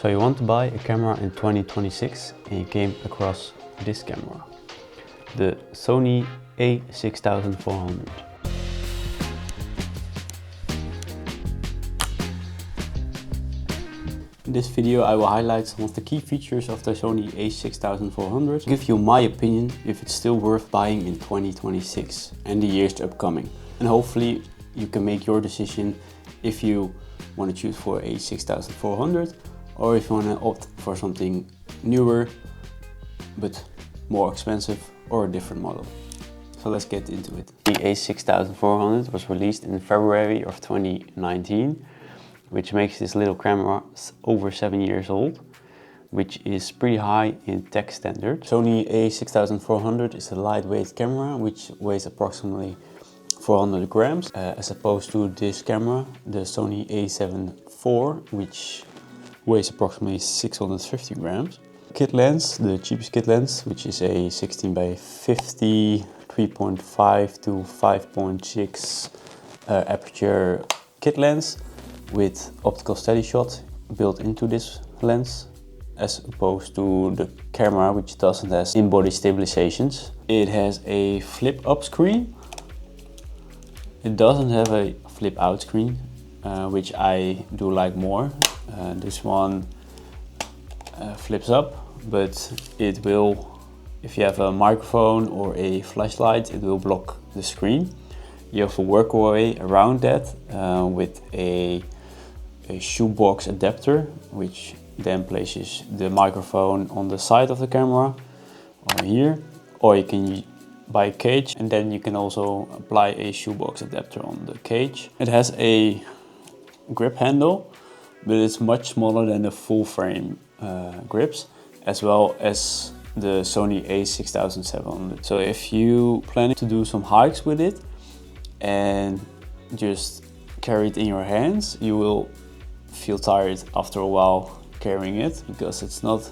So you want to buy a camera in 2026 and you came across this camera, the Sony a6400. In this video I will highlight some of the key features of the Sony a6400, give you my opinion if it's still worth buying in 2026 and the years upcoming. And hopefully you can make your decision if you want to choose for a6400 or if you want to opt for something newer but more expensive or a different model. So let's get into it. The a6400 was released in February of 2019, which makes this little camera over 7 years old, which is pretty high in tech standard. Sony a6400 is a lightweight camera which weighs approximately 400 grams, as opposed to this camera, the Sony a7 IV, which weighs approximately 650 grams. Kit lens, the cheapest kit lens, which is a 16 by 50, 3.5 to 5.6 aperture kit lens with optical steady shot built into this lens, as opposed to the camera which doesn't have in-body stabilizations. It has a flip up screen. It doesn't have a flip out screen, which I do like more. This one flips up, but it will, if you have a microphone or a flashlight, it will block the screen. You have to work your way around that with a shoebox adapter, which then places the microphone on the side of the camera or here, or you can buy a cage and then you can also apply a shoebox adapter on the cage. It has a grip handle, but it's much smaller than the full frame grips, as well as the Sony a6700. So if you plan to do some hikes with it and just carry it in your hands, you will feel tired after a while carrying it because it's not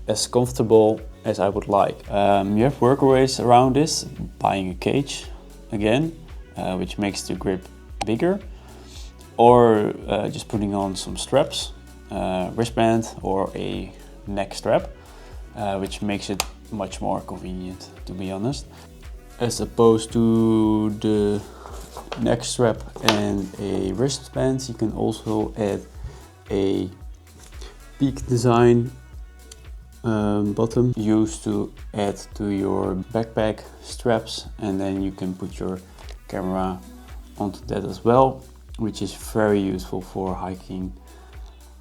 as comfortable as I would like. You have workaways around this, buying a cage again, which makes the grip bigger, or just putting on some straps, wristband or a neck strap, which makes it much more convenient, to be honest. As opposed to the neck strap and a wristband, you can also add a peak design bottom used to add to your backpack straps, and then you can put your camera onto that as well, which is very useful for hiking,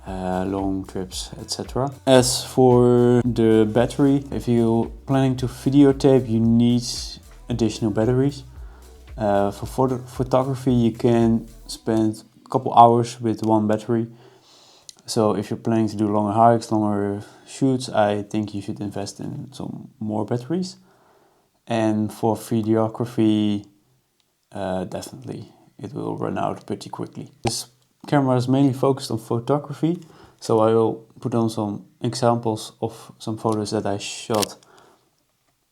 long trips, etc. As for the battery, if you're planning to videotape, you need additional batteries. For photography, you can spend a couple hours with one battery. So if you're planning to do longer hikes, longer shoots, I think you should invest in some more batteries. And for videography, definitely, it will run out pretty quickly. This camera is mainly focused on photography, so I will put on some examples of some photos that I shot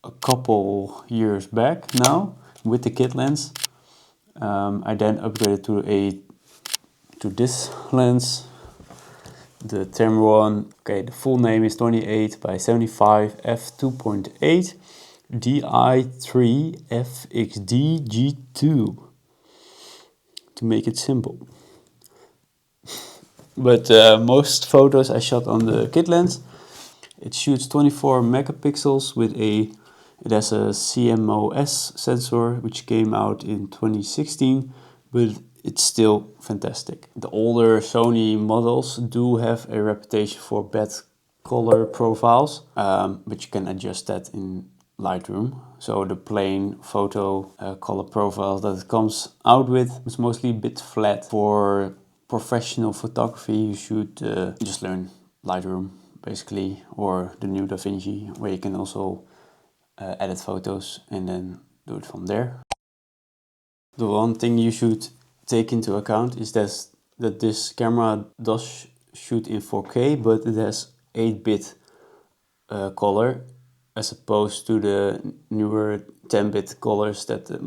a couple years back now with the kit lens. I then upgraded to this lens, the Tamron. Okay, the full name is 28 by 75 f2.8 di3 fxd g2, to make it simple. But most photos I shot on the kit lens. It shoots 24 megapixels with it has a CMOS sensor which came out in 2016, but it's still fantastic. The older Sony models do have a reputation for bad color profiles, but you can adjust that in Lightroom. So the plain photo color profile that it comes out with is mostly a bit flat. For professional photography, you should just learn Lightroom basically, or the new DaVinci, where you can also edit photos and then do it from there. The one thing you should take into account is that this camera does shoot in 4K, but it has 8-bit color, as opposed to the newer 10-bit colors that the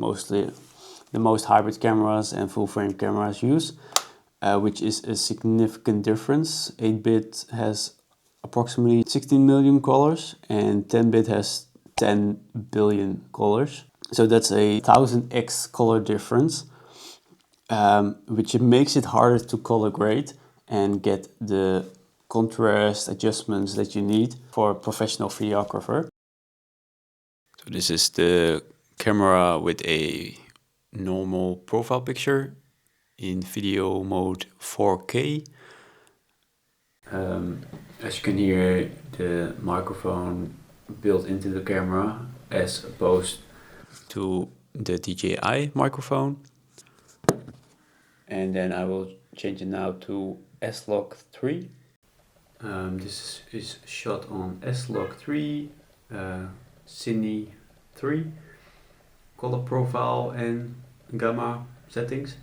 most hybrid cameras and full frame cameras use. which is a significant difference. 8-bit has approximately 16 million colors and 10-bit has 10 billion colors. So that's a 1000x color difference, which makes it harder to color grade and get the contrast adjustments that you need for a professional videographer. So this is the camera with a normal profile picture in video mode 4K. As you can hear, the microphone built into the camera as opposed to the DJI microphone. And then I will change it now to S-Log3. This is shot on S-Log3, Cine 3, color profile and gamma settings.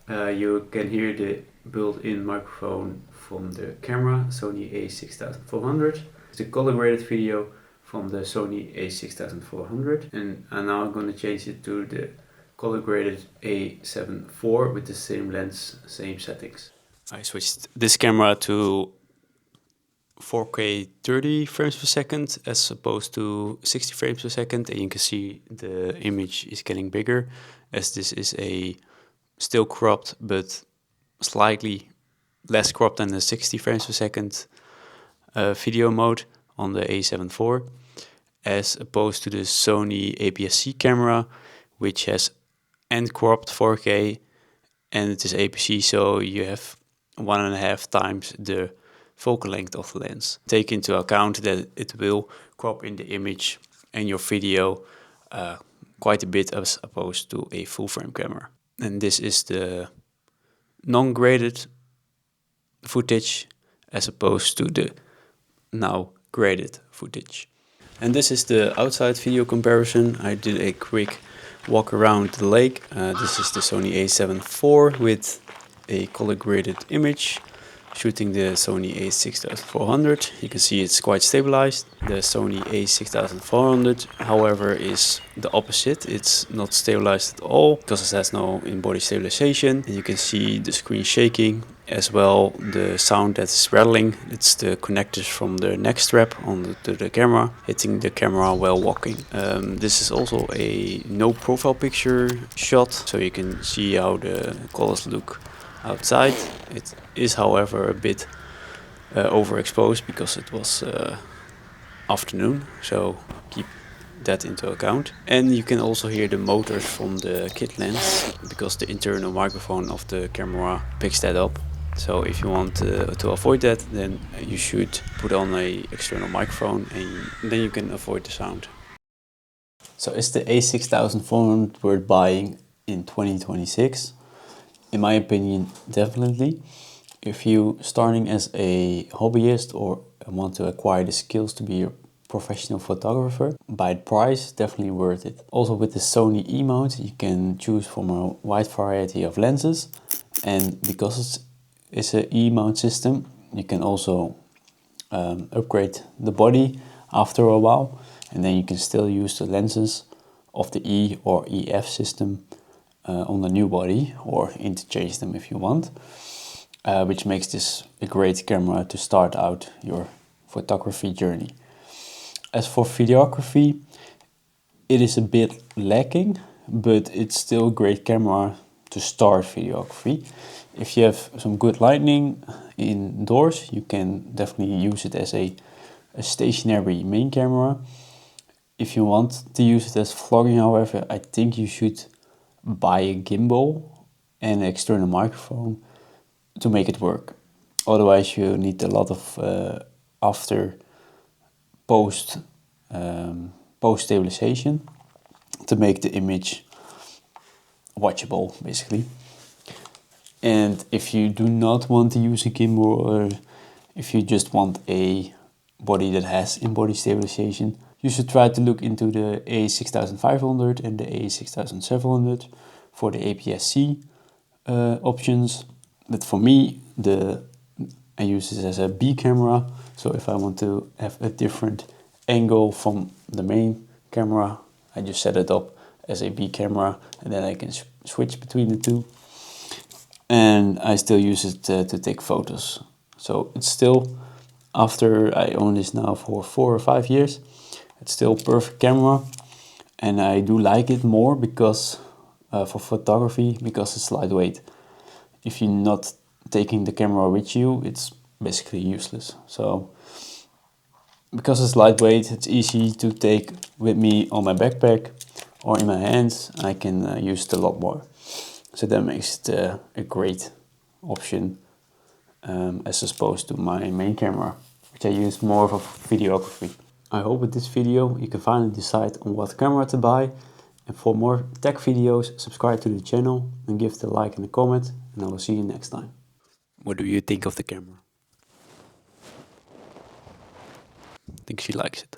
You can hear the built-in microphone from the camera, Sony a6400. It's a color graded video from the Sony a6400, and now I'm going to change it to the color graded a7 IV with the same lens, same settings. I switched this camera to 4K 30 frames per second as opposed to 60 frames per second, and you can see the image is getting bigger as this is a still cropped but slightly less cropped than the 60 frames per second video mode on the a7 IV, as opposed to the Sony APS-C camera, which has end cropped 4K and it is APS-C, so you have 1.5 times the focal length of the lens. Take into account that it will crop in the image and your video quite a bit as opposed to a full frame camera. And this is the non-graded footage as opposed to the now graded footage. And this is the outside video comparison. I did a quick walk around the lake. This is the Sony a7 IV with a color graded image shooting the Sony a6400. You can see it's quite stabilized. The Sony a6400, however, is the opposite. It's not stabilized at all because it has no in-body stabilization. And you can see the screen shaking, as well the sound that's rattling. It's the connectors from the neck strap onto the camera hitting the camera while walking. This is also a no profile picture shot, so you can see how the colors look outside. It is, however, a bit overexposed because it was afternoon, so keep that into account. And you can also hear the motors from the kit lens because the internal microphone of the camera picks that up. So if you want to avoid that, then you should put on an external microphone and then you can avoid the sound. So is the a6400 worth buying in 2026? In my opinion, definitely. If you starting as a hobbyist or want to acquire the skills to be a professional photographer, by price, definitely worth it. Also with the Sony E-mount, you can choose from a wide variety of lenses, and because it's an E-mount system, you can also upgrade the body after a while, and then you can still use the lenses of the E or EF system on the new body, or interchange them if you want, which makes this a great camera to start out your photography journey. As for videography, it is a bit lacking, but it's still a great camera to start videography. If you have some good lighting indoors, you can definitely use it as a stationary main camera. If you want to use it as vlogging, however, I think you should buy a gimbal and an external microphone to make it work. Otherwise you need a lot of after post stabilization to make the image watchable, basically. And if you do not want to use a gimbal, or if you just want a body that has in-body stabilization, you should try to look into the a6500 and the a6700 for the APS-C options. But for me, I use this as a B camera, so if I want to have a different angle from the main camera, I just set it up as a B camera, and then I can switch between the two. and I still use it to take photos. So it's still, after I own this now for 4 or 5 years, it's still a perfect camera, and I do like it more because for photography, because it's lightweight. If you're not taking the camera with you, it's basically useless. So because it's lightweight, it's easy to take with me on my backpack or in my hands. I can use it a lot more. So that makes it a great option as opposed to my main camera, which I use more for videography. I hope with this video you can finally decide on what camera to buy. And for more tech videos, subscribe to the channel and give it a like and a comment, and I will see you next time. What do you think of the camera? I think she likes it.